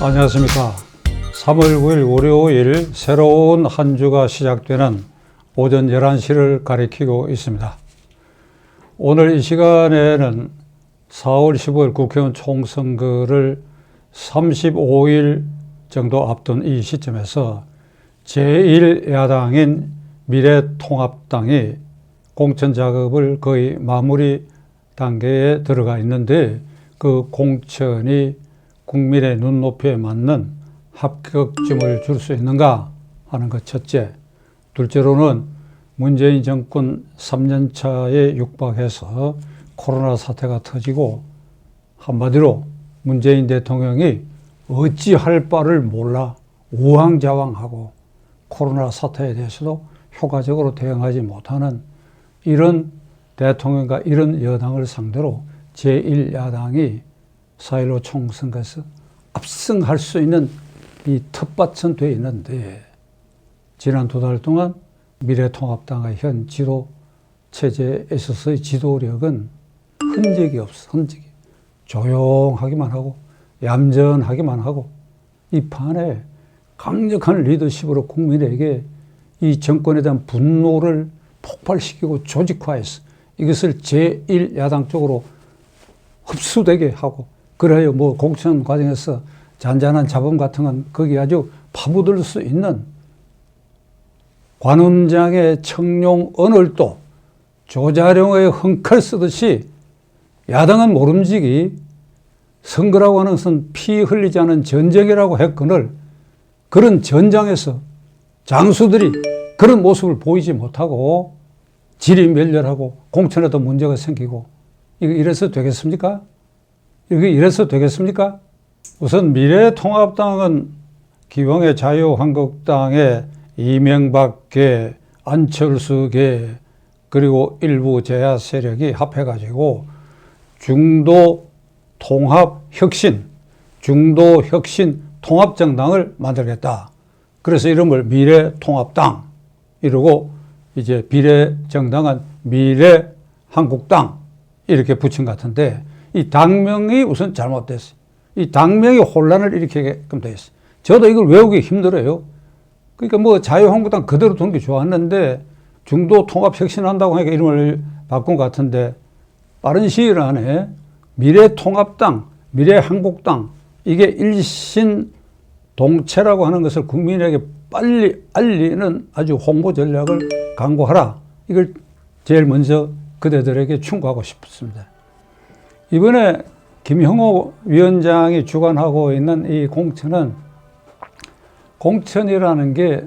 안녕하십니까. 3월 9일 월요일 새로운 한 주가 시작되는 오전 11시를 가리키고 있습니다. 오늘 이 시간에는 4월 15일 국회의원 총선거를 35일 정도 앞둔 이 시점에서 제1야당인 미래통합당이 공천 작업을 거의 마무리 단계에 들어가 있는데, 그 공천이 국민의 눈높이에 맞는 합격점을 줄 수 있는가 하는 것 첫째. 둘째로는 문재인 정권 3년차에 육박해서 코로나 사태가 터지고, 한마디로 문재인 대통령이 어찌할 바를 몰라 우왕좌왕하고 코로나 사태에 대해서도 효과적으로 대응하지 못하는 이런 대통령과 이런 여당을 상대로 제1야당이 4.15 총선거에서 압승할 수 있는 이 텃밭은 되어 있는데, 지난 2달 동안 미래통합당의 현 지도 체제에 있어서의 지도력은 흔적이 없어. 흔적이. 조용하기만 하고 얌전하기만 하고, 이 판에 강력한 리더십으로 국민에게 이 정권에 대한 분노를 폭발시키고 조직화해서 이것을 제1야당 쪽으로 흡수되게 하고, 그래야 뭐 공천 과정에서 잔잔한 잡음 같은 건 거기 아주 파묻을 수 있는 관훈장의 청룡 언을도 조자룡의 흥칼 쓰듯이 야당은 모름지기 선거라고 하는 것은 피 흘리지 않은 전쟁이라고 했거늘, 그런 전장에서 장수들이 그런 모습을 보이지 못하고 질의멸렬하고 공천에도 문제가 생기고, 이거 이래서 되겠습니까? 이게 이래서 되겠습니까? 우선 미래통합당은 기왕의 자유한국당의 이명박계, 안철수계, 그리고 일부 제야 세력이 합해가지고 중도통합혁신, 중도혁신통합정당을 만들겠다. 그래서 이름을 미래통합당 이러고, 이제 비례정당은 미래한국당 이렇게 붙인 것 같은데, 이 당명이 우선 잘못됐어요. 이 당명이 혼란을 일으키게끔 돼 있어요. 저도 이걸 외우기 힘들어요. 그러니까 뭐 자유한국당 그대로 두는 게 좋았는데 중도 통합 혁신한다고 하니까 이름을 바꾼 것 같은데, 빠른 시일 안에 미래통합당, 미래한국당, 이게 일신동체라고 하는 것을 국민에게 빨리 알리는 아주 홍보 전략을 강구하라. 이걸 제일 먼저 그대들에게 충고하고 싶습니다. 이번에 김형호 위원장이 주관하고 있는 이 공천은, 공천이라는 게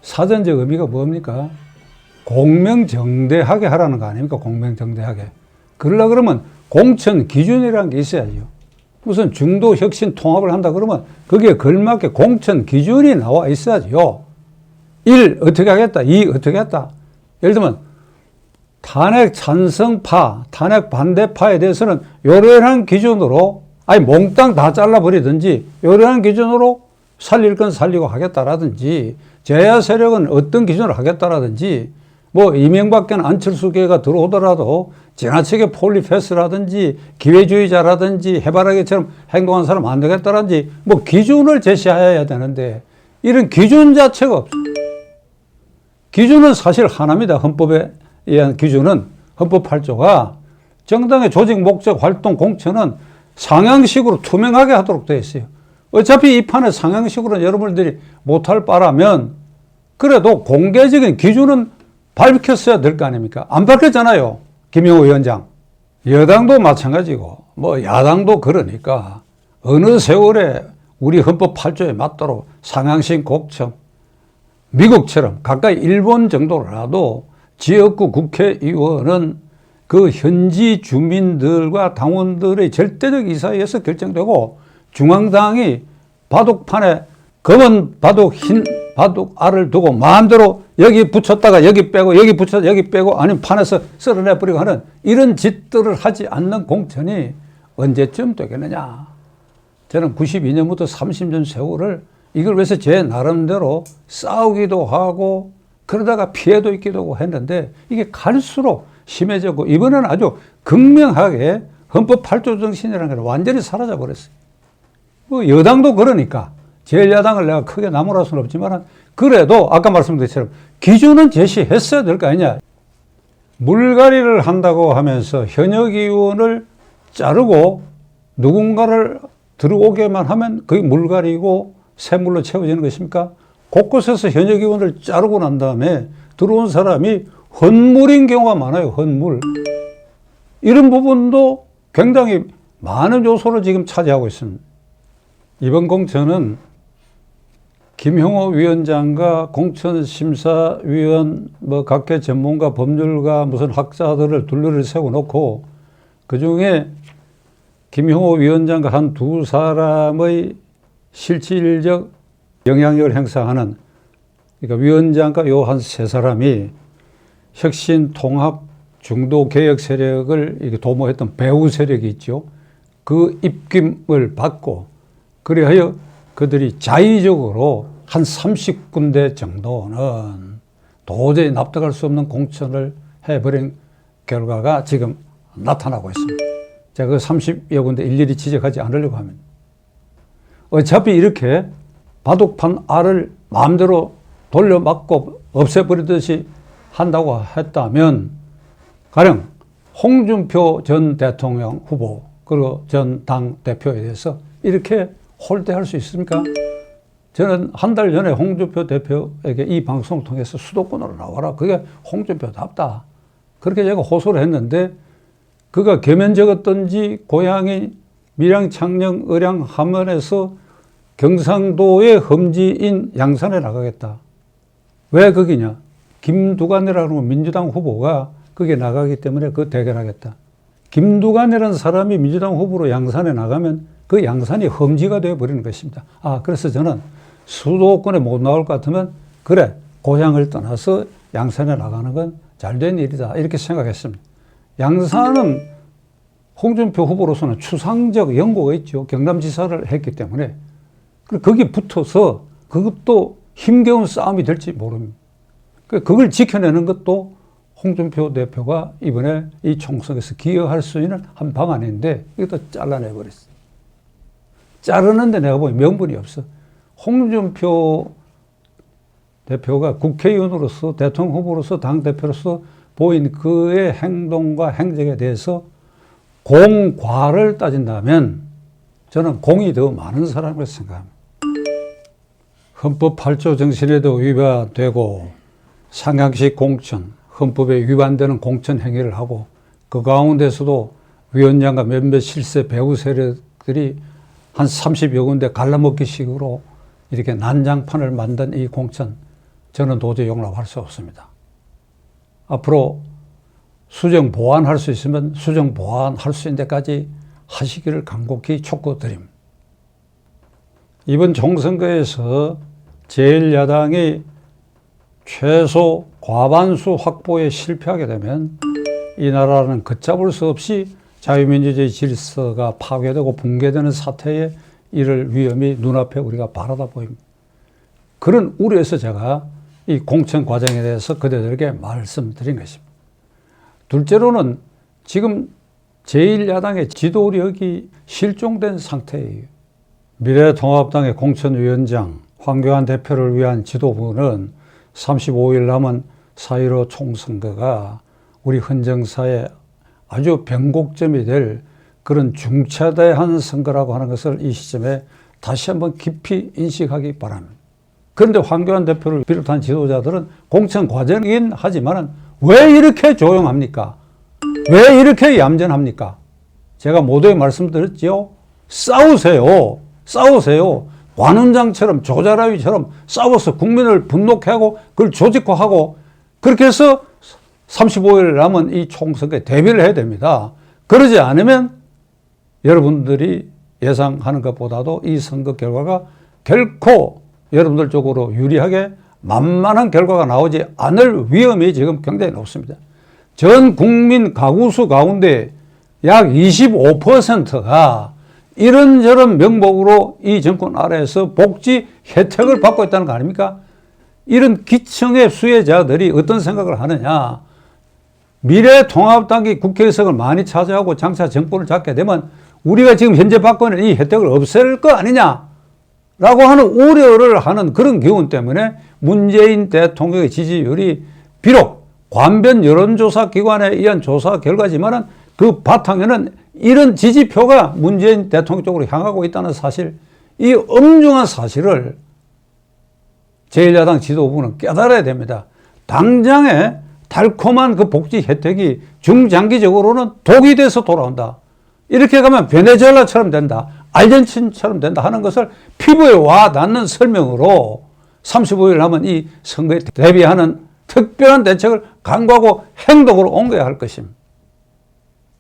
사전적 의미가 뭡니까? 공명정대하게 하라는 거 아닙니까? 공명정대하게. 그러려고 그러면 공천 기준이라는 게 있어야죠. 무슨 중도 혁신 통합을 한다 그러면 거기에 걸맞게 공천 기준이 나와 있어야죠. 1 어떻게 하겠다, 2 어떻게 하겠다. 예를 들면 탄핵 찬성파, 탄핵 반대파에 대해서는 요런한 기준으로, 아니 몽땅 다 잘라버리든지 요런한 기준으로 살릴 건 살리고 하겠다라든지, 제야 세력은 어떤 기준으로 하겠다라든지, 뭐 이명박계는 안철수계가 들어오더라도 지나치게 폴리페스라든지 기회주의자라든지 해바라기처럼 행동한 사람 안 되겠다라든지, 뭐 기준을 제시해야 되는데 이런 기준 자체가 없어요. 기준은 사실 하나입니다. 헌법에 의한 기준은, 헌법 8조가 정당의 조직, 목적, 활동, 공천은 상향식으로 투명하게 하도록 되어 있어요. 어차피 이 판에 상향식으로 여러분들이 못할 바라면 그래도 공개적인 기준은 밝혔어야 될 거 아닙니까? 안 밝혔잖아요, 김영호 위원장. 여당도 마찬가지고 뭐 야당도 그러니까 어느 세월에 우리 헌법 8조에 맞도록 상향식 공천, 미국처럼 가까이 일본 정도라도 지역구 국회의원은 그 현지 주민들과 당원들의 절대적 이사에서 결정되고, 중앙당이 바둑판에 검은 바둑, 흰 바둑 알을 두고 마음대로 여기 붙였다가 여기 빼고 여기 붙였다가 여기 빼고, 아니면 판에서 썰어내버리고 하는 이런 짓들을 하지 않는 공천이 언제쯤 되겠느냐. 저는 92년부터 30년 세월을 이걸 위해서 제 나름대로 싸우기도 하고 그러다가 피해도 있기도 하고 했는데, 이게 갈수록 심해졌고, 이번에는 아주 극명하게 헌법 8조 정신이라는 게 완전히 사라져 버렸어요. 뭐 여당도 그러니까 제1야당을 내가 크게 나무랄 수는 없지만 그래도 아까 말씀드린 것처럼 기준은 제시했어야 될 거 아니냐. 물갈이를 한다고 하면서 현역 의원을 자르고 누군가를 들어오게만 하면 그게 물갈이고 새물로 채워지는 것입니까? 곳곳에서 현역 의원을 자르고 난 다음에 들어온 사람이 헌물인 경우가 많아요. 헌물. 이런 부분도 굉장히 많은 요소를 지금 차지하고 있습니다. 이번 공천은 김형호 위원장과 공천심사위원, 각계 전문가, 법률가, 무슨 학자들을 둘러를 세워놓고 그 중에 김형호 위원장과 한 두 사람의 실질적 영향력을 행사하는, 그러니까 위원장과 요 한 세 사람이 혁신, 통합, 중도 개혁 세력을 이렇게 도모했던 배후 세력이 있죠. 그 입김을 받고 그리하여 그들이 자의적으로 한 30군데 정도는 도저히 납득할 수 없는 공천을 해버린 결과가 지금 나타나고 있습니다. 제가 그 30여 군데 일일이 지적하지 않으려고 합니다. 어차피 이렇게 바둑판 알을 마음대로 돌려막고 없애버리듯이 한다고 했다면 가령 홍준표 전 대통령 후보 그리고 전 당 대표에 대해서 이렇게 홀대할 수 있습니까? 저는 한 달 전에 홍준표 대표에게 이 방송을 통해서 수도권으로 나와라. 그게 홍준표답다. 그렇게 제가 호소를 했는데 그가 계면적었던지 고향이 밀양, 창녕, 의량, 함원에서 경상도의 험지인 양산에 나가겠다. 왜 거기냐? 김두관이라는 민주당 후보가 거기에 나가기 때문에 그 대결하겠다. 김두관이라는 사람이 민주당 후보로 양산에 나가면 그 양산이 험지가 되어버리는 것입니다. 그래서 저는 수도권에 못 나올 것 같으면 그래, 고향을 떠나서 양산에 나가는 건 잘된 일이다. 이렇게 생각했습니다. 양산은 홍준표 후보로서는 추상적 연고가 있죠. 경남지사를 했기 때문에. 거기 붙어서 그것도 힘겨운 싸움이 될지 모릅니다. 그걸 지켜내는 것도 홍준표 대표가 이번에 이 총선에서 기여할 수 있는 한 방안인데 이것도 잘라내버렸어요. 자르는데 내가 보니 명분이 없어. 홍준표 대표가 국회의원으로서 대통령 후보로서 당대표로서 보인 그의 행동과 행적에 대해서 공과를 따진다면 저는 공이 더 많은 사람이라고 생각합니다. 헌법 8조 정신에도 위반되고 상향식 공천, 헌법에 위반되는 공천 행위를 하고 그 가운데서도 위원장과 몇몇 실세 배후 세력들이 한 30여 군데 갈라먹기 식으로 이렇게 난장판을 만든 이 공천, 저는 도저히 용납할 수 없습니다. 앞으로 수정 보완할 수 있으면 수정 보완할 수 있는 데까지 하시기를 간곡히 촉구드립니다. 이번 총선거에서 제1야당이 최소 과반수 확보에 실패하게 되면 이 나라는 걷잡을 수 없이 자유민주주의 질서가 파괴되고 붕괴되는 사태에 이를 위험이 눈앞에 우리가 바라다 보입니다. 그런 우려에서 제가 이 공천 과정에 대해서 그대들에게 말씀드린 것입니다. 둘째로는 지금 제1야당의 지도력이 실종된 상태예요. 미래통합당의 공천위원장 황교안 대표를 위한 지도부는 35일 남은 4.15 총선거가 우리 헌정사에 아주 변곡점이 될 그런 중차대한 선거라고 하는 것을 이 시점에 다시 한번 깊이 인식하기 바랍니다. 그런데 황교안 대표를 비롯한 지도자들은 공천 과정이긴 하지만 왜 이렇게 조용합니까? 왜 이렇게 얌전합니까? 제가 모두에 말씀드렸지요. 싸우세요. 싸우세요. 관훈장처럼 조자라위처럼 싸워서 국민을 분노케 하고 그걸 조직화하고 그렇게 해서 35일 남은 이 총선거에 대비를 해야 됩니다. 그러지 않으면 여러분들이 예상하는 것보다도 이 선거 결과가 결코 여러분들 쪽으로 유리하게 만만한 결과가 나오지 않을 위험이 지금 굉장히 높습니다. 전 국민 가구수 가운데 약 25%가 이런저런 명목으로 이 정권 아래에서 복지 혜택을 받고 있다는 거 아닙니까? 이런 기층의 수혜자들이 어떤 생각을 하느냐. 미래통합당이 국회 의석을 많이 차지하고 장차 정권을 잡게 되면 우리가 지금 현재 받고 있는 이 혜택을 없앨 거 아니냐라고 하는 우려를 하는 그런 기운 때문에 문재인 대통령의 지지율이 비록 관변 여론조사 기관에 의한 조사 결과지만은 그 바탕에는 이런 지지표가 문재인 대통령 쪽으로 향하고 있다는 사실, 이 엄중한 사실을 제1야당 지도부는 깨달아야 됩니다. 당장에 달콤한 그 복지 혜택이 중장기적으로는 독이 돼서 돌아온다. 이렇게 가면 베네수엘라처럼 된다. 아르헨티나처럼 된다 하는 것을 피부에 와 닿는 설명으로 35일 남은 이 선거에 대비하는 특별한 대책을 강구하고 행동으로 옮겨야 할 것입니다.